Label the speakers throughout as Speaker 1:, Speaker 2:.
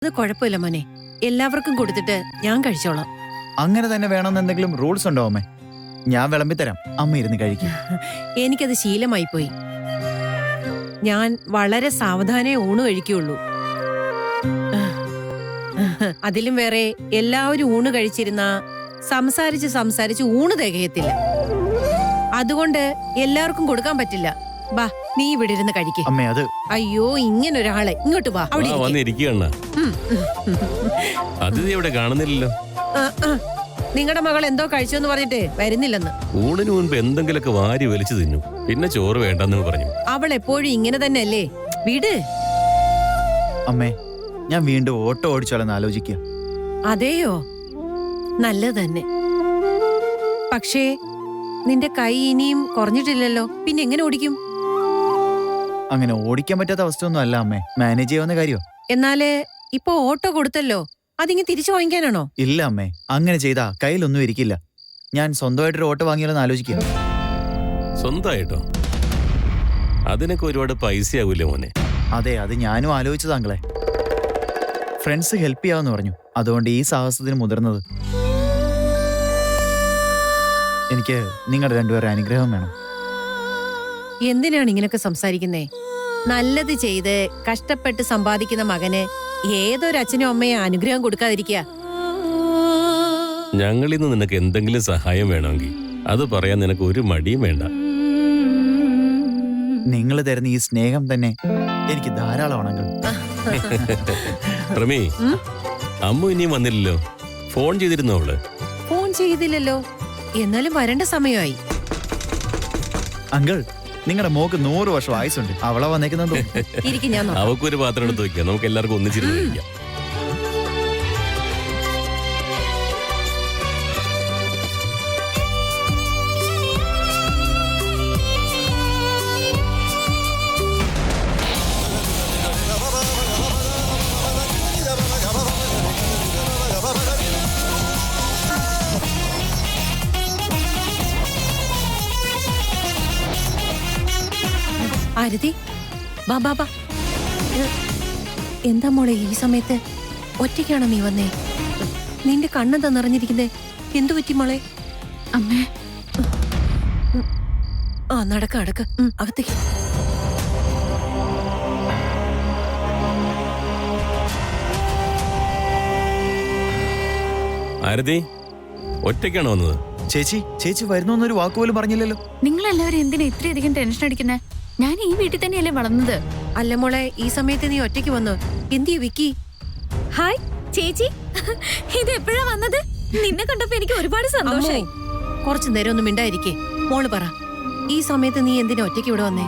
Speaker 1: അത് കുഴപ്പമില്ല മോനെ, എല്ലാവർക്കും കൊടുത്തിട്ട് ഞാൻ കഴിച്ചോളാം.
Speaker 2: അങ്ങനെ തന്നെ വേണമെന്ന് എന്തെങ്കിലും റൂൾസ് ഉണ്ടോ അമ്മേ? ഞാൻ വിളമ്പിത്തരാം, അമ്മ ഇരുന്ന് കഴിക്കും.
Speaker 1: എനിക്കത് ശീലമായി പോയി. ഞാൻ വളരെ സാവധാനേ ഊണ് കഴിക്കുള്ളൂ. അതിലും വേറെ എല്ലാവരും ഊണ് കഴിച്ചിരുന്ന സംസാരിച്ച് ഊണ് തികയത്തില്ല. അതുകൊണ്ട് എല്ലാവർക്കും കൊടുക്കാൻ പറ്റില്ല. ബാ, നീ ഇവിടെ ഇരുന്ന് കഴിക്കേ.
Speaker 2: അമ്മേ അത്
Speaker 1: അയ്യോ, ഇങ്ങനൊരാളെ ഇങ്ങോട്ട് വാ. അവിടെ
Speaker 3: ഇവിടെ കാണുന്നില്ലല്ലോ.
Speaker 1: നിങ്ങളുടെ മകൾ എന്തോ കഴിച്ചോന്ന് പറഞ്ഞിട്ട് വരുന്നില്ലെന്ന്.
Speaker 3: ഊണിന് മുൻപ് എന്തെങ്കിലുമൊക്കെ വാരി വലിച്ചു തിന്നു, പിന്നെ ചോറ് വേണ്ടെന്ന് പറഞ്ഞു.
Speaker 1: അവൾ എപ്പോഴും ഇങ്ങനെ തന്നെയല്ലേ? വീട്.
Speaker 2: അമ്മേ, ഞാൻ വീണ്ടും ഓട്ടോ ഓടിച്ചോളെന്ന് ആലോചിക്കുക.
Speaker 1: അതെയോ? നല്ലത് തന്നെ. പക്ഷേ നിന്റെ കൈ ഇനിയും കുറഞ്ഞിട്ടില്ലല്ലോ, പിന്നെ എങ്ങനെ ഓടിക്കും?
Speaker 2: അങ്ങനെ ഓടിക്കാൻ പറ്റാത്ത അവസ്ഥയൊന്നും അല്ല അമ്മേ, മാനേജ് ചെയ്യാവുന്ന കാര്യോ.
Speaker 1: എന്നാല് ഇപ്പൊ ഓട്ടോ കൊടുത്തല്ലോ, അതിങ്ങ് തിരിച്ചു വാങ്ങിക്കാനാണോ?
Speaker 2: ഇല്ല അമ്മേ, അങ്ങനെ ചെയ്താ കയ്യിലൊന്നും ഇരിക്കില്ല. ഞാൻ സ്വന്തമായിട്ടൊരു ഓട്ടോ വാങ്ങിയാലോന്ന് ആലോചിക്കുക.
Speaker 3: സ്വന്തമായിട്ടോ? അതിനൊക്കെ ഒരുപാട് പൈസയാവൂലേ മോനെ?
Speaker 2: അതെ, അത് ഞാനും ആലോചിച്ചു താങ്കളെ. ഫ്രണ്ട്സ് ഹെൽപ്പ് ചെയ്യാമെന്ന് പറഞ്ഞു, അതുകൊണ്ട് ഈ സാഹസത്തിന് മുതിർന്നത്. എനിക്ക് നിങ്ങളുടെ രണ്ടുപേരുടെ അനുഗ്രഹം വേണം.
Speaker 1: എന്തിനാണ് ഇങ്ങനൊക്കെ സംസാരിക്കുന്നേ? നല്ലത് ചെയ്ത് കഷ്ടപ്പെട്ട് സമ്പാദിക്കുന്ന മകന് ഏതൊരച്ഛനും അമ്മയും അനുഗ്രഹം കൊടുക്കാതിരിക്കുക?
Speaker 3: ഞങ്ങളിന്ന് നിനക്ക് എന്തെങ്കിലും സഹായം വേണമെങ്കിൽ അത് പറയാൻ നിനക്ക് ഒരു മടിയും വേണ്ട.
Speaker 2: നിങ്ങൾ തരുന്ന ഈ സ്നേഹം തന്നെ എനിക്ക് ധാരാളമാണെങ്കിൽ.
Speaker 3: പ്രമി, അമ്മു ഇനിയും വന്നില്ലല്ലോ. ഫോൺ ചെയ്തിരുന്നോ അവള്?
Speaker 1: ഫോൺ ചെയ്തില്ലല്ലോ, എന്നാലും വരേണ്ട സമയമായി.
Speaker 2: അങ്കിൾ, നിങ്ങളുടെ മോക്ക് 100 വർഷം ആയുസുണ്ട്. അവളെ വന്നേക്കുന്നത്.
Speaker 1: ഇരിക്കും, ഞാൻ നോക്കാം.
Speaker 3: അവക്കൊരു പാത്രം എടുത്ത് വെക്കാം, നമുക്ക് എല്ലാവർക്കും ഒന്നിച്ചിരുന്ന് കഴിക്കാം.
Speaker 1: ആരതി, ബാ ബാ ബാ. എന്താ മോളെ ഈ സമയത്ത് ഒറ്റയ്ക്കാണോ നീ വന്നേ? നിന്റെ കണ്ണെന്താ നിറഞ്ഞിരിക്കുന്നേ? എന്തു പറ്റി മോളെ?
Speaker 4: അമ്മേ,
Speaker 1: ആ നടക്ക അകത്തേക്ക്.
Speaker 3: ആരതി, ഒറ്റയ്ക്കാണോ വന്നത്?
Speaker 2: ചേച്ചി വരുന്നൊന്നൊരു വാക്കുപോലും പറഞ്ഞില്ലല്ലോ.
Speaker 4: നിങ്ങളെല്ലാവരും എന്തിനാ ഇത്രയധികം ടെൻഷൻ അടിക്കുന്നേ? ഞാൻ ഈ വീട്ടിൽ തന്നെയല്ലേ വളർന്നത്.
Speaker 1: അല്ല മോളെ, ഈ സമയത്ത് നീ ഒറ്റയ്ക്ക് വന്നോ? എന്തിയ വിക്കി?
Speaker 4: ഹായ് ചേച്ചി, ഇത് എപ്പോഴാ വന്നത്? നിന്നെ കണ്ടപ്പോ എനിക്ക് ഒരുപാട് സന്തോഷമായി.
Speaker 1: കുറച്ചു നേരം ഒന്നും മിണ്ടായിരിക്കേ. മോള് പറ, ഈ സമയത്ത് നീ എന്തിനാ ഒറ്റയ്ക്ക് ഇവിടെ വന്നേ?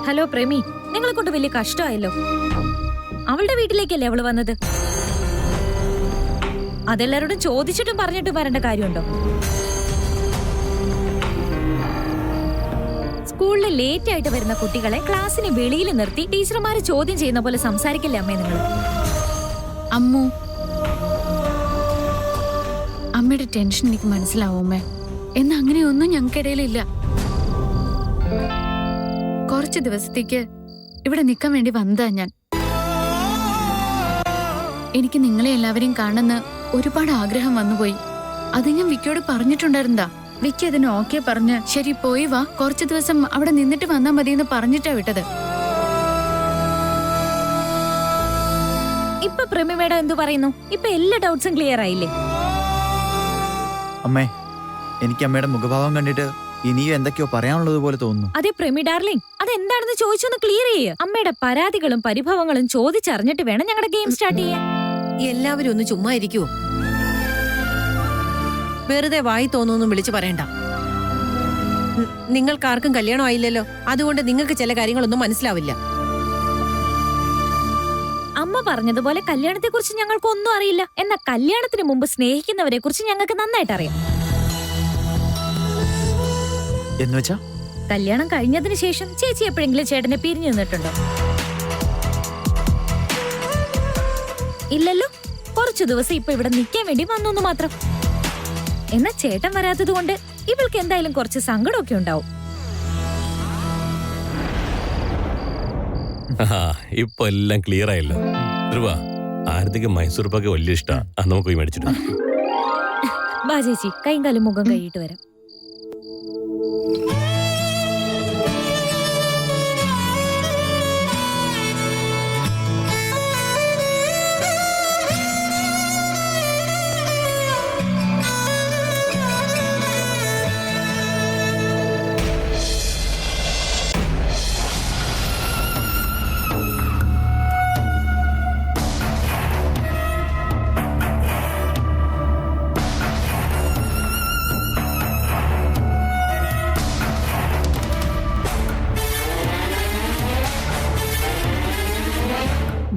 Speaker 5: ഹലോ പ്രേമി, നിങ്ങളെ കൊണ്ട് വലിയ കഷ്ടമായല്ലോ. അവളുടെ വീട്ടിലേക്കല്ലേ അവള് വന്നത്? അതെല്ലാരോടും ചോദിച്ചിട്ടും പറഞ്ഞിട്ടും വരേണ്ട കാര്യമുണ്ടോ? സ്കൂളിൽ ലേറ്റ് ആയിട്ട് വരുന്ന കുട്ടികളെ ക്ലാസ്സിന് വെളിയിൽ നിർത്തി ടീച്ചർമാരെ ചോദ്യം ചെയ്യുന്ന പോലെ സംസാരിക്കില്ലേ അമ്മേ നിങ്ങൾ?
Speaker 4: അമ്മു, അമ്മയുടെ ടെൻഷൻ എനിക്ക് മനസ്സിലാവും അമ്മേ. എന്നാ അങ്ങനെയൊന്നും ഞങ്ങൾക്കിടയിലില്ല. കുറച്ച് ദിവസത്തേക്ക് ഇവിടെ നിൽക്കാൻ വേണ്ടി വന്നതാ ഞാൻ. എനിക്ക് നിങ്ങളെ എല്ലാവരെയും കാണുന്ന ഒരുപാട് ആഗ്രഹം വന്നുപോയി. അത് ഞാൻ വിക്കിയോട് പറഞ്ഞിട്ടുണ്ടായിരുന്നാ. വിക്കി അതിന് ഓക്കെ പറഞ്ഞ് ശരി പോയി വാ, കുറച്ചു ദിവസം അവിടെ നിന്നിട്ട് വന്നാ മതിയെന്ന് പറഞ്ഞിട്ടാ വിട്ടത്.
Speaker 5: ഇപ്പൊ പ്രേമി മേഡം എന്തു പറയുന്നു? ഇപ്പൊ എല്ലാ ഡൗട്ട്സും ക്ലിയർ ആയില്ലേ?
Speaker 2: അമ്മേ, എനിക്ക് അമ്മയുടെ മുഖഭാവം കണ്ടിട്ട് ഇനിയും എന്തൊക്കെയോ പറയാനുള്ളത് പോലെ തോന്നുന്നു.
Speaker 5: അതെ പ്രേമി ഡാർലിംഗ്, അതെന്താണെന്ന് ചോദിച്ചൊന്ന് ക്ലിയർ ചെയ്യ്. അമ്മയുടെ പരാതികളും പരിഭവങ്ങളും ചോദിച്ചറിഞ്ഞിട്ട് വേണം ഞങ്ങളുടെ ഗെയിം സ്റ്റാർട്ട് ചെയ്യാൻ.
Speaker 1: എല്ലാവരും ഒന്ന് ചുമ്മാ ഇരിക്കുവോ? വെറുതെ വായി തോന്നുന്നു വിളിച്ചു പറയണ്ട. നിങ്ങൾക്കാർക്കും കല്യാണം ആയില്ലല്ലോ, അതുകൊണ്ട് നിങ്ങൾക്ക് ചില കാര്യങ്ങളൊന്നും മനസ്സിലാവില്ല.
Speaker 5: അമ്മ പറഞ്ഞതുപോലെ കല്യാണത്തെ കുറിച്ച് ഞങ്ങൾക്ക് ഒന്നും അറിയില്ല. എന്നാൽ കല്യാണത്തിന് മുമ്പ് സ്നേഹിക്കുന്നവരെ കുറിച്ച് ഞങ്ങൾക്ക് നന്നായിട്ട് അറിയാം.
Speaker 2: എന്നുവെച്ചാ
Speaker 5: കല്യാണം കഴിഞ്ഞതിന് ശേഷം ചേച്ചി എപ്പോഴെങ്കിലും ചേട്ടനെ പിരിഞ്ഞു നിന്നിട്ടുണ്ടോ? ഇല്ലല്ലോ. കുറച്ചു ദിവസം ഇപ്പൊ ഇവിടെ നിൽക്കാൻ വേണ്ടി വന്നു മാത്രം. എന്നാ ചേട്ടൻ വരാത്തത് കൊണ്ട് ഇവൾക്ക് എന്തായാലും കുറച്ച് സങ്കടമൊക്കെ ഉണ്ടാവും.
Speaker 3: ഇപ്പൊ എല്ലാം ക്ലിയർ ആയല്ലോ. ധ്രുവ, ആരതിക്ക് മൈസൂർ പാക്ക് വലിയ ഇഷ്ടാ. നമുക്ക് പോയി മേടിച്ചിട്ട്
Speaker 5: ബാ ചേച്ചി, കൈയും കാലും മുഖം കഴിയിട്ട് വരാം.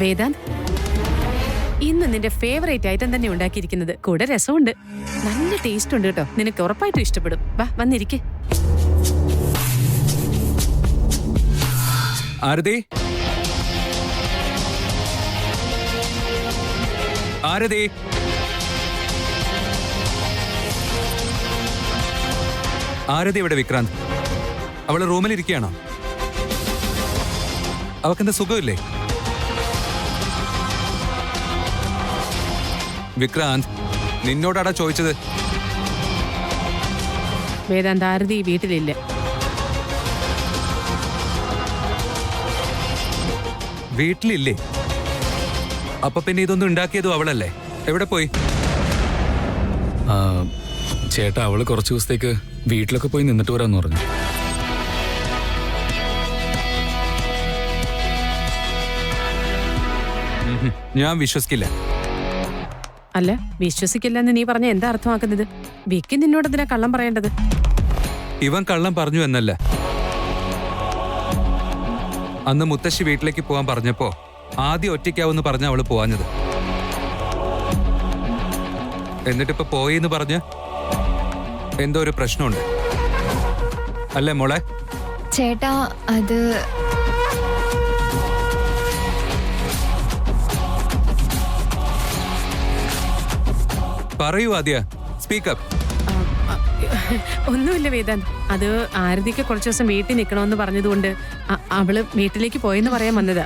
Speaker 6: വേദാന്ത്, ഇന്ന് നിന്റെ ഫേവറേറ്റ് ഐറ്റം തന്നെ ഉണ്ടാക്കിയിരിക്കുന്നത്. കൂടെ രസമുണ്ട്, നല്ല ടേസ്റ്റ് ഉണ്ട് കേട്ടോ. നിനക്ക് ഉറപ്പായിട്ടും ഇഷ്ടപ്പെടും. വാ, വന്നിരിക്കെ.
Speaker 7: ആരതി, ആരതി, ആരതി ഇവിടെ വിക്രാന്ത്. അവള് റൂമിൽ ഇരിക്കുകയാണോ? അവക്കെന്താ സുഖമില്ലേ? വിക്രാന്ത്, നിന്നോടാടാ ചോദിച്ചത്.
Speaker 6: വേദാന്ത്, ആരതി വീട്ടിലില്ല.
Speaker 7: വീട്ടിലില്ലേ? അപ്പൊ പിന്നെ ഇതൊന്നും ഉണ്ടാക്കിയതും അവളല്ലേ? എവിടെ പോയി?
Speaker 8: ചേട്ടാ, അവള് കുറച്ചു ദിവസത്തേക്ക് വീട്ടിലൊക്കെ പോയി നിന്നിട്ട് വരാന്ന് പറഞ്ഞു.
Speaker 7: ഞാൻ വിശ്വസിക്കില്ല.
Speaker 6: അല്ല, വിശ്വസിക്കില്ലെന്ന് നീ പറഞ്ഞ എന്താ അർത്ഥമാക്കുന്നത്? വിക്കി നിന്നോട് എന്തിനാ കള്ളം പറയേണ്ടത്?
Speaker 7: ഇവൻ കള്ളം പറഞ്ഞു എന്നല്ല. അന്ന് മുത്തശ്ശി വീട്ടിലേക്ക് പോവാൻ പറഞ്ഞപ്പോ ആദ്യം ഒറ്റയ്ക്കാവെന്ന് പറഞ്ഞ അവള് പോവാഞ്ഞത്. എന്നിട്ടിപ്പോ പോയിന്ന് പറഞ്ഞ് എന്തോ ഒരു പ്രശ്നമുണ്ട് അല്ലേ മോളെ?
Speaker 4: ചേട്ടാ, അത്
Speaker 7: പറയൂ ആദ്യ, സ്പീക്കപ്പ്.
Speaker 6: ഒന്നുമില്ല വേദാന്ത്, അത് ആരതിക്ക് കുറച്ചു ദിവസം വീട്ടിൽ നിൽക്കണമെന്ന് പറഞ്ഞതുകൊണ്ട് അവള് വീട്ടിലേക്ക് പോയെന്ന് പറയാൻ വന്നതാ.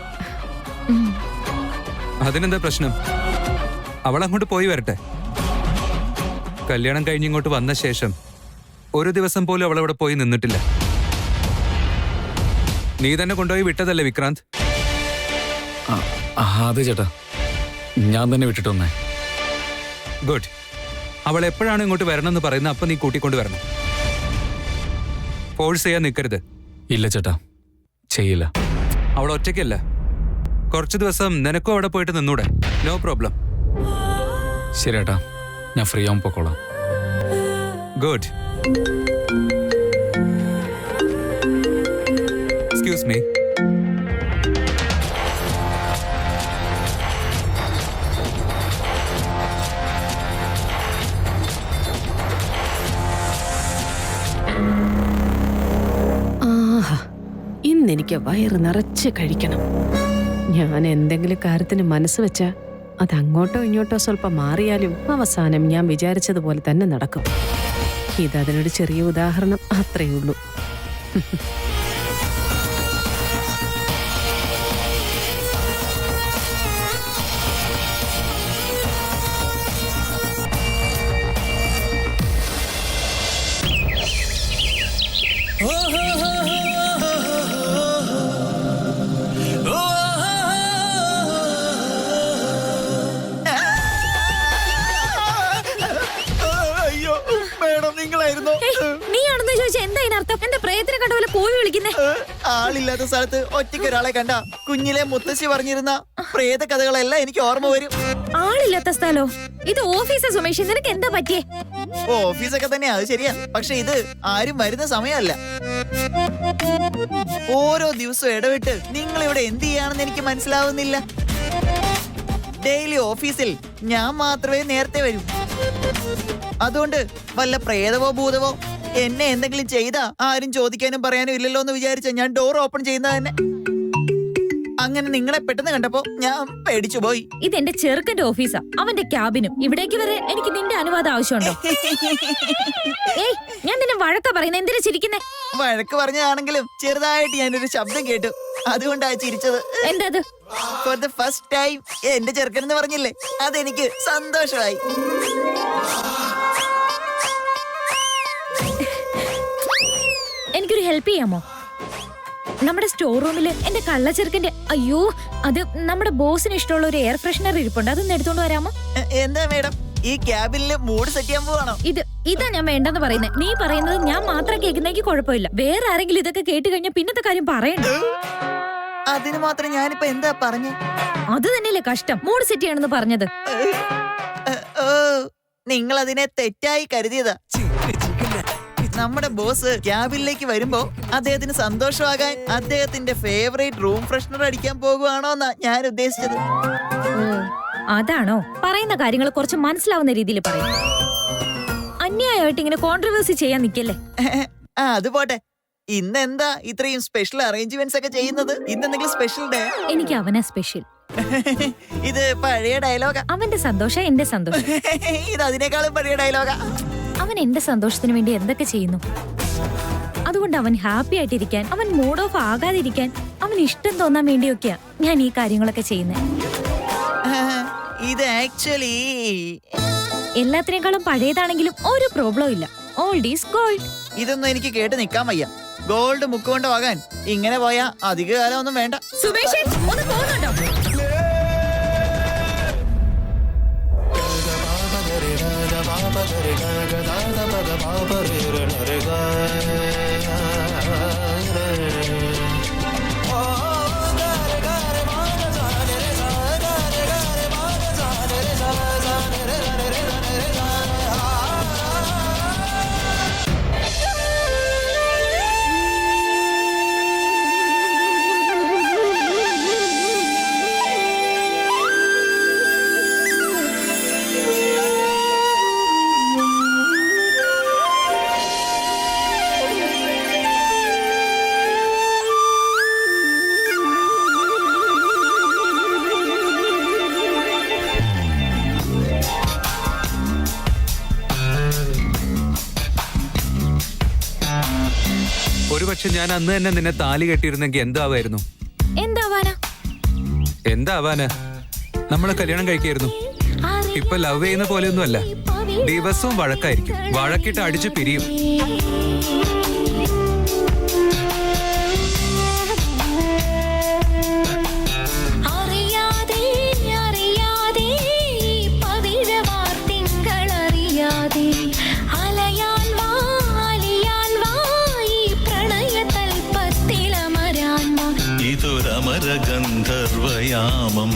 Speaker 7: അതിനെന്താ പ്രശ്നം? അവൾ അങ്ങോട്ട് പോയി വരട്ടെ. കല്യാണം കഴിഞ്ഞിങ്ങോട്ട് വന്ന ശേഷം ഒരു ദിവസം പോലും അവളവിടെ പോയി നിന്നിട്ടില്ല. നീ തന്നെ കൊണ്ടുപോയി വിട്ടതല്ലേ വിക്രാന്ത്?
Speaker 8: അതെ ചേട്ടാ, ഞാൻ തന്നെ വിട്ടിട്ട് വന്നേ.
Speaker 7: ഗുഡ്. അവൾ എപ്പോഴാണ് ഇങ്ങോട്ട് വരണമെന്ന് പറയുന്നത് അപ്പൊ നീ കൂട്ടിക്കൊണ്ട് വരണം. ഫോഴ്സ് ചെയ്യാൻ നിൽക്കരുത്.
Speaker 8: ഇല്ല ചേട്ടാ, ചെയ്യില്ല.
Speaker 7: അവൾ ഒറ്റയ്ക്കല്ല, കുറച്ചു ദിവസം നിനക്കും അവിടെ പോയിട്ട് നിന്നൂടെ? No problem.
Speaker 8: ശരി ഏട്ടാ, ഞാൻ ഫ്രീ ആവുമ്പോൾ പൊക്കോളാം.
Speaker 7: ഗുഡ്. Excuse me.
Speaker 6: ഇന്നെനിക്ക് വയറ് നിറച്ച് കഴിക്കണം. ഞാൻ എന്തെങ്കിലും കാര്യത്തിന് മനസ്സ് വെച്ചാ അത് അങ്ങോട്ടോ ഇങ്ങോട്ടോ സ്വല്പം മാറിയാലും അവസാനം ഞാൻ വിചാരിച്ചതുപോലെ തന്നെ നടക്കും. ഇതതിനൊരു ചെറിയ ഉദാഹരണം അത്രയേ ഉള്ളൂ.
Speaker 5: നീയാണെന്ന് ചോദിച്ചാ എന്താ ഇതിനർത്ഥം? എന്റെ പ്രയത്നം കണ്ട പോലെ പോയി വിളിക്കുന്നേ.
Speaker 2: ആളില്ലാത്ത സ്ഥലത്ത് ഒറ്റയ്ക്ക് ഒരാളെ കണ്ട കുഞ്ഞിലെ മുത്തശ്ശി പറഞ്ഞിരുന്ന പ്രേത കഥകളെല്ലാം എനിക്ക് ഓർമ്മ വരും.
Speaker 5: ആളില്ലാത്ത സ്ഥലോ? ഇത് ഓഫീസാ സുമേഷ്, നിനക്ക് എന്താ പറ്റിയേ?
Speaker 2: ഓഫീസൊക്കെ തന്നെയാ, അത് ശരിയാ. പക്ഷെ ഇത് ആരും വരുന്ന സമയമല്ല. ഓരോ ദിവസവും ഇടവിട്ട് നിങ്ങൾ ഇവിടെ എന്ത് ചെയ്യാണെന്ന് എനിക്ക് മനസ്സിലാവുന്നില്ല. ഡെയിലി ഓഫീസിൽ ഞാൻ മാത്രമേ നേരത്തെ വരൂ. അതുകൊണ്ട് വല്ല പ്രേതവോ ഭൂതവോ എന്നെ എന്തെങ്കിലും ചെയ്താ ആരും ചോദിക്കാനും പറയാനും ഇല്ലല്ലോ എന്ന് വിചാരിച്ച ഞാൻ ഡോർ ഓപ്പൺ ചെയ്യുന്നത് തന്നെ. അങ്ങനെ നിങ്ങളെ പെട്ടെന്ന് കണ്ടപ്പോ ഞാൻ പേടിച്ചു പോയി.
Speaker 5: ഇതെന്റെ ചെറുക്കന്റെ ഓഫീസാ, അവന്റെ ക്യാബിനും. ഇവിടേക്ക് വരെ എനിക്ക് നിന്റെ അനുവാദം ആവശ്യമുണ്ടോ? ഏയ്, ഞാൻ നിന്നെ വഴക്ക പറയുന്നത്, എന്തിനാ ചിരിക്കുന്നേ?
Speaker 2: വഴക്ക് പറഞ്ഞതാണെങ്കിലും ചെറുതായിട്ട് ഞാനൊരു ശബ്ദം കേട്ടു, അതുകൊണ്ടാ ചിരിച്ചത്.
Speaker 5: എന്താ?
Speaker 2: ഫോർ ദ ഫസ്റ്റ് ടൈം എന്റെ ചെറുക്കൻ എന്ന് പറഞ്ഞില്ലേ, അതെനിക്ക് സന്തോഷമായി.
Speaker 5: എനിക്കൊരു ഹെൽപ്പ് ചെയ്യാമോ? നമ്മുടെ സ്റ്റോർ റൂമില് എന്റെ കള്ളച്ചെറുക്കന്റെ, അയ്യോ, അത് നമ്മുടെ ബോസിന് ഇഷ്ടമുള്ള ഒരു എയർ ഫ്രഷ്നർ ഇരിപ്പുണ്ട്, അതൊന്ന് എടുത്തോണ്ട് വരാമോ?
Speaker 2: എന്താ മേഡം, ഈ ക്യാബിനില് മൂഡ് സെറ്റ് ചെയ്യാൻ പോവാണോ?
Speaker 5: ഇതാ ഞാൻ വേണ്ടെന്ന് പറയുന്നത്. നീ പറയുന്നത് ഞാൻ മാത്രം കേൾക്കുന്നെങ്കിൽ കുഴപ്പമില്ല. വേറെ ആരെങ്കിലും ഇതൊക്കെ കേട്ട് കഴിഞ്ഞാൽ പിന്നത്തെ കാര്യം പറയണ്ട.
Speaker 2: അതിന് മാത്രം ഞാനിപ്പോ എന്താ പറഞ്ഞേ?
Speaker 5: അത് തന്നെയല്ലേ കഷ്ടം, മൂഡ് സെറ്റ് ചെയ്യണമെന്ന് പറഞ്ഞത്.
Speaker 2: ഓ, നിങ്ങൾ അതിനെ തെറ്റായി കരുതിയതാ. നമ്മുടെ ബോസ് ക്യാബിനിലേക്ക് വരുമ്പോ അദ്ദേഹത്തിന് സന്തോഷമാകാൻ അദ്ദേഹത്തിന്റെ ഫേവറേറ്റ് റൂം ഫ്രഷ്നർ അടിക്കാൻ പോകുവാണോന്നാ ഞാൻ ഉദ്ദേശിച്ചത്.
Speaker 5: അതാണോ? പറയുന്ന കാര്യങ്ങൾ കുറച്ച് മനസ്സിലാവുന്ന രീതിയിൽ പറയും. അന്യായമായിട്ട് ഇങ്ങനെ കോൺട്രവേഴ്സി ചെയ്യാൻ നിക്കല്ലേ.
Speaker 2: അത് പോട്ടെ, ഇന്നെന്താ ഇത്രയും സ്പെഷ്യൽ അറേഞ്ച്മെന്റ്സ് ഒക്കെ ചെയ്യുന്നത്? ഇന്നെന്തെങ്കിലും സ്പെഷ്യൽ ഡേ?
Speaker 5: എനിക്ക് അവനാ സ്പെഷ്യൽ.
Speaker 2: ഇത് പഴയ ഡയലോഗാ.
Speaker 5: അവന്റെ സന്തോഷം എന്റെ സന്തോഷം.
Speaker 2: ഇത് അതിനേക്കാളും പഴയ ഡയലോഗാ.
Speaker 5: അവൻ എന്റെ സന്തോഷത്തിന് വേണ്ടി എന്തൊക്കെ ചെയ്യുന്നു. അതുകൊണ്ട് അവൻ ഹാപ്പി ആയിട്ടിരിക്കാൻ, അവൻ മൂഡ് ഓഫ് ആകാതിരിക്കാൻ, അവന് ഇഷ്ടം തോന്നാൻ വേണ്ടിയൊക്കെയാ ഞാൻ ഈ കാര്യങ്ങളൊക്കെ ചെയ്യുന്നത്.
Speaker 2: ഇത് ആക്ച്വലി
Speaker 5: എല്ലാത്തിനേക്കാളും പഴയതാണെങ്കിലും ഒരു പ്രോബ്ലം ഇല്ല. Old is gold.
Speaker 2: ഇതൊന്നും എനിക്ക് കേട്ട് നിക്കാൻ വയ്യ. ഗോൾഡ് മുക്കുകൊണ്ടാകാൻ ഇങ്ങനെ പോയാ അധിക കാലം ഒന്നും വേണ്ട.
Speaker 5: സുബേഷ്, ഒന്ന് പോകുന്നുണ്ടോ?
Speaker 7: ഒരുപക്ഷെ ഞാൻ അന്ന് തന്നെ നിന്നെ താലി കെട്ടിയിരുന്നെങ്കിൽ എന്താവായിരുന്നു? എന്താവാനാ? നമ്മളെ കല്യാണം കഴിക്കായിരുന്നു. ഇപ്പൊ ലവ് ചെയ്യുന്ന പോലെയൊന്നും അല്ല. ദിവസവും വഴക്കായിരിക്കും. വഴക്കിട്ട് അടിച്ചു പിരിയും.
Speaker 9: ഗന്ധർവയാമം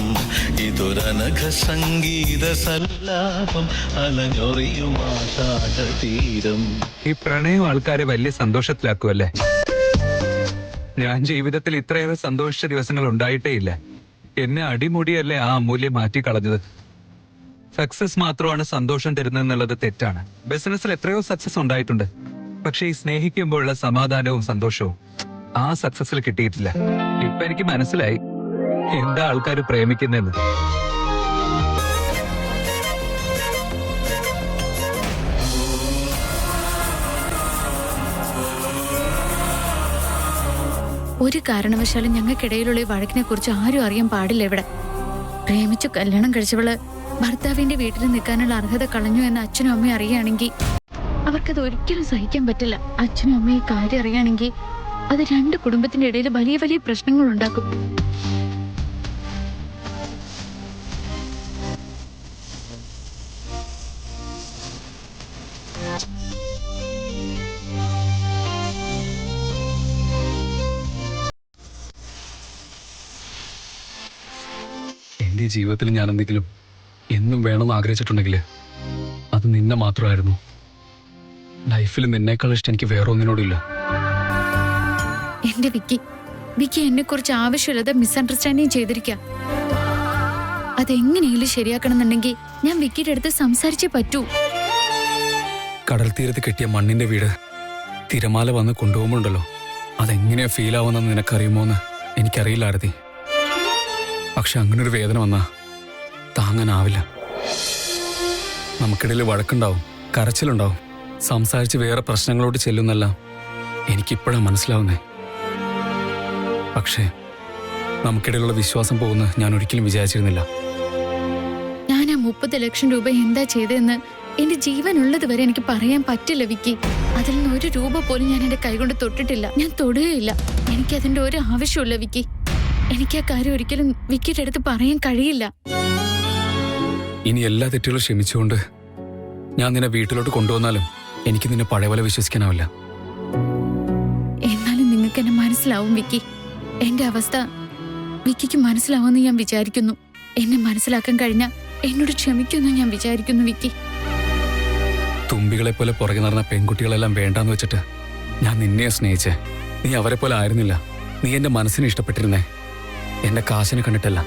Speaker 9: ഇതൊരനഘ സംഗീത സല്ലാപം അലഞ്ഞൊറിയുമാതീരം.
Speaker 7: ഈ പ്രണയം ആൾക്കാരെ വലിയ സന്തോഷത്തിലാക്കുമല്ലേ? ഞാൻ ജീവിതത്തിൽ ഇത്രയേറെ സന്തോഷിച്ച ദിവസങ്ങൾ ഉണ്ടായിട്ടേ ഇല്ല. എന്നെ അടിമുടിയല്ലേ ആ അമൂല്യം മാറ്റി കളഞ്ഞത്. സക്സസ് മാത്രമാണ് സന്തോഷം തരുന്നതെന്നുള്ളത് തെറ്റാണ്. ബിസിനസ്സിൽ എത്രയോ സക്സസ് ഉണ്ടായിട്ടുണ്ട്. പക്ഷെ ഈ സ്നേഹിക്കുമ്പോഴുള്ള സമാധാനവും സന്തോഷവും ആ സക്സസിൽ കിട്ടിയിട്ടില്ല. ഇപ്പൊ എനിക്ക് മനസ്സിലായി എന്താ ആൾക്കാർ പ്രേമിക്കുന്നെന്ന്.
Speaker 4: ഒരു കാരണവശാലും ഞങ്ങൾക്കിടയിലുള്ള ഈ വഴക്കിനെ കുറിച്ച് ആരും അറിയാൻ പാടില്ല. ഇവിടെ പ്രേമിച്ചു കല്യാണം കഴിച്ചവള് ഭർത്താവിന്റെ വീട്ടിൽ നിൽക്കാനുള്ള അർഹത കളഞ്ഞു എന്ന് അച്ഛനും അമ്മയും അറിയുകയാണെങ്കിൽ അവർക്കത് ഒരിക്കലും സഹിക്കാൻ പറ്റില്ല. അച്ഛനും അമ്മയും കാര്യം അറിയുകയാണെങ്കിൽ അത് രണ്ട് കുടുംബത്തിന്റെ ഇടയിൽ വലിയ വലിയ പ്രശ്നങ്ങൾ ഉണ്ടാക്കും.
Speaker 8: എൻ്റെ ജീവിതത്തിൽ ഞാൻ എന്തെങ്കിലും എന്നും വേണമെന്ന് ആഗ്രഹിച്ചിട്ടുണ്ടെങ്കിൽ അത് നിന്നെ മാത്രമായിരുന്നു. ലൈഫിൽ നിന്നേക്കാൾ ഇഷ്ടം എനിക്ക് വേറെ ഒന്നിനോടില്ല.
Speaker 4: എന്റെ വിക്കി എന്നെ കുറിച്ച് ആവശ്യമില്ലാതെ മിസ്അണ്ടർസ്റ്റാൻഡിങ് ചെയ്തിരിക്കുക. അതെങ്ങനെയെങ്കിലും ശരിയാക്കണമെന്നുണ്ടെങ്കിൽ ഞാൻ വിക്കിയുടെ അടുത്ത് സംസാരിച്ചേ പറ്റൂ.
Speaker 8: കടൽ തീരത്ത് കെട്ടിയ മണ്ണിന്റെ വീട് തിരമാല വന്ന് കൊണ്ടുപോകുമ്പോണ്ടല്ലോ, അതെങ്ങനെയാ ഫീൽ ആവുന്നെന്ന് നിനക്കറിയുമോന്ന് എനിക്കറിയില്ല ആരതി. പക്ഷെ അങ്ങനൊരു വേദന വന്നാ താങ്ങാനാവില്ല. നമുക്കിടയിൽ വഴക്കുണ്ടാവും, കരച്ചിലുണ്ടാവും, സംസാരിച്ച് വേറെ പ്രശ്നങ്ങളോട് ചെല്ലുന്നല്ല എനിക്കിപ്പോഴാണ് മനസ്സിലാവുന്നേ. പക്ഷേ നമുക്കിടയിലുള്ള വിശ്വാസം പോകുന്ന ഞാൻ ഒരിക്കലും വിചാരിച്ചിരുന്നില്ല.
Speaker 4: ഞാൻ ആ 30 ലക്ഷം രൂപ എന്താ ചെയ്തതെന്ന് എന്റെ ജീവനുള്ളത് വരെ എനിക്ക് പറയാൻ പറ്റില്ല വിക്കി. അതിൽ നിന്ന് 1 രൂപ പോലും ഞാൻ എന്റെ കൈകൊണ്ട് തൊട്ടിട്ടില്ല, ഞാൻ തൊടുകയില്ല. എനിക്ക് അതിന്റെ ഒരു ആവശ്യമില്ല വിക്കി. എനിക്ക് ആ കാര്യം ഒരിക്കലും വിക്കിയുടെ അടുത്ത് പറയാൻ കഴിയില്ല.
Speaker 8: ഇനി എല്ലാ തെറ്റുകളും ക്ഷമിച്ചുകൊണ്ട് ഞാൻ നിന്നെ വീട്ടിലോട്ട് കൊണ്ടുവന്നാലും എനിക്ക് നിന്നെ പഴയ പോലെ വിശ്വസിക്കാനാവില്ല.
Speaker 4: എന്നാലും നിങ്ങൾക്ക് എന്നെ മനസ്സിലാവും വിക്കി. എന്റെ അവസ്ഥ വിക്കിക്ക് മനസ്സിലാവുമെന്ന് ഞാൻ വിചാരിക്കുന്നു. എന്നെ മനസ്സിലാക്കാൻ കഴിഞ്ഞാൽ എന്നോട് ക്ഷമിക്കുമെന്ന് ഞാൻ വിചാരിക്കുന്നു വിക്കി.
Speaker 8: തുമ്പികളെ പോലെ പുറകെ നടന്ന പെൺകുട്ടികളെല്ലാം വേണ്ടാന്ന് വെച്ചിട്ട് ഞാൻ നിന്നെ സ്നേഹിച്ചേ. നീ അവരെ പോലെ ആയിരുന്നില്ല. നീ എന്റെ മനസ്സിനെ ഇഷ്ടപ്പെട്ടിരുന്നേ, എന്റെ കാശിനെ കണ്ടിട്ടല്ല.